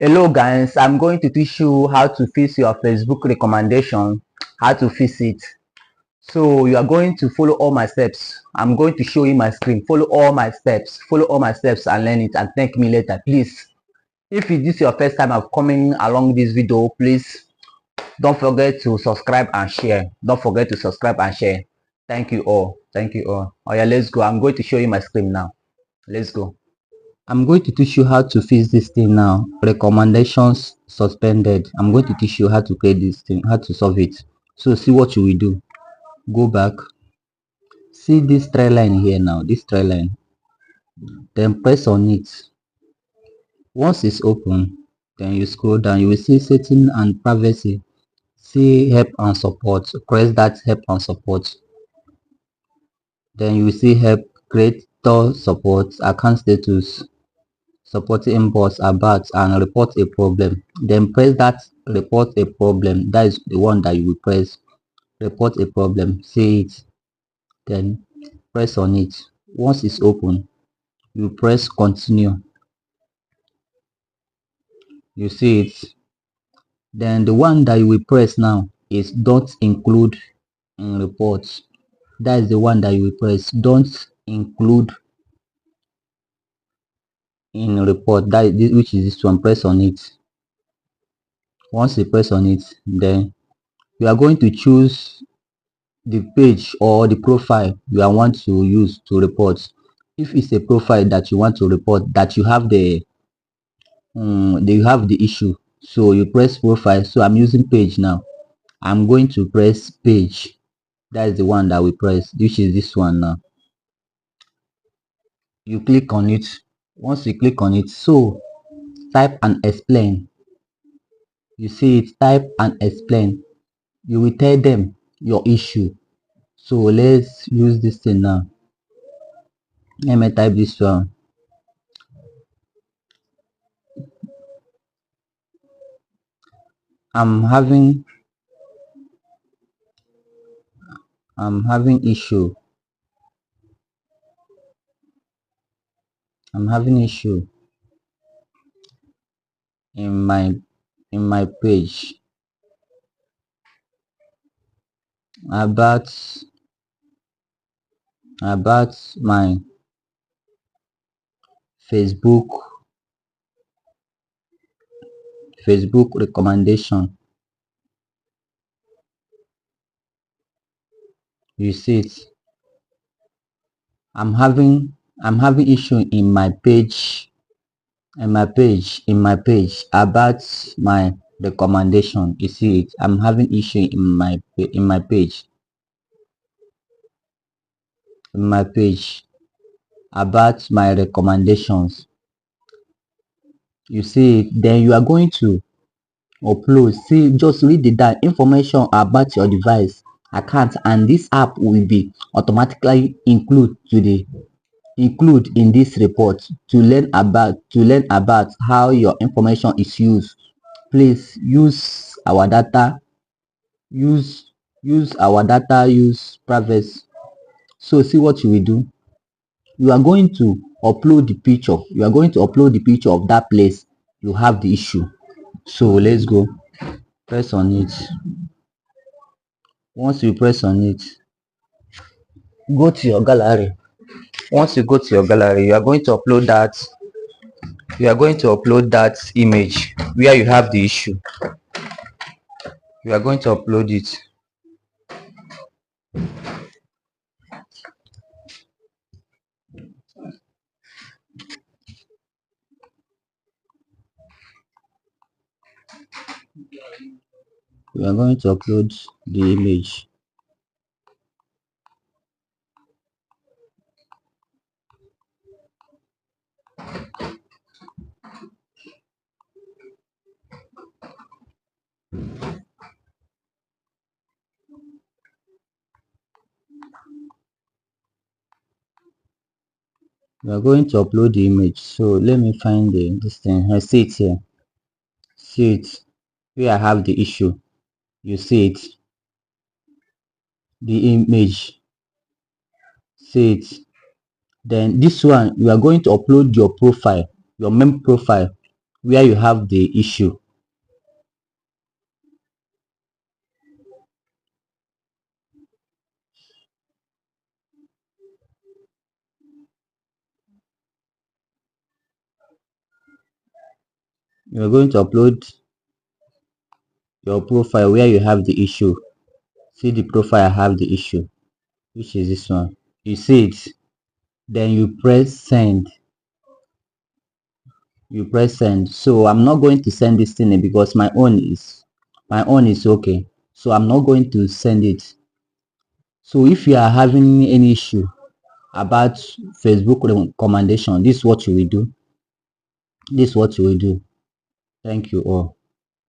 Hello guys, I'm going to teach you how to fix your Facebook recommendation, how to fix it. So you are going to follow all my steps. I'm going to show you my screen. Follow all my steps and learn it and thank me later. Please, if this is your first time of coming along this video, please don't forget to subscribe and share. Don't forget to subscribe and share. Thank you all. Thank you all. Oh yeah, let's go. I'm going to show you my screen now. Let's go. I'm going to teach you how to fix this thing now. Recommendations suspended. I'm going to teach you how to create this thing, how to solve it. So see what you will do. Go back. See this try line here now. This try line. Then press on it. Once it's open, then you scroll down. You will see setting and privacy. See help and support. Press that help and support. Then you will see help, creator support, account status, supporting inbox about and report a problem. Then press that report a problem. That is the one that you will press. Report a problem. See it. Then press on it. Once it's open, you press continue. You see it. Then the one that you will press now is don't include in reports. That is the one that you will press. Don't include in report. That is which is this one. Press on it. Once you press on it, then you are going to choose the page or the profile you want to use to report. If it's a profile that you want to report that you have the issue, so you press profile. So I'm using page now. I'm going to press page. That is the one that we press, which is this one now. You click on it. Once you click on it, so type and explain. You see it, type and explain. You will tell them your issue. So let's use this thing now. Let me type this one. I'm having issue. I'm having issue in my page about my Facebook recommendation. You see it. I'm having issue in my page about my recommendation. You see it. I'm having issue in my page about my recommendations. You see it. Then you are going to upload. See, just read the that information about your device account, and this app will be automatically include in this report to learn about how your information is used. Please use our data, use privacy. So see what you will do. You are going to upload the picture. Of that place you have the issue. So let's go. Press on it. Once you press on it, go to your gallery. Once you go to your gallery, you are going to upload that image where you have the issue. You are going to upload it. You are going to upload the image. You are going to upload the image. So let me find this thing. I see it here. See it where I have the issue. You see it. The image. See it. Then this one, you are going to upload your profile, your main profile. where you have the issue. You're going to upload your profile where you have the issue. See the profile have the issue, which is this one. You see it, then you press send. You press send. So I'm not going to send this thing because my own is okay. So I'm not going to send it. So if you are having any issue about Facebook recommendation, this is what you will do. This is what you will do. Thank you all.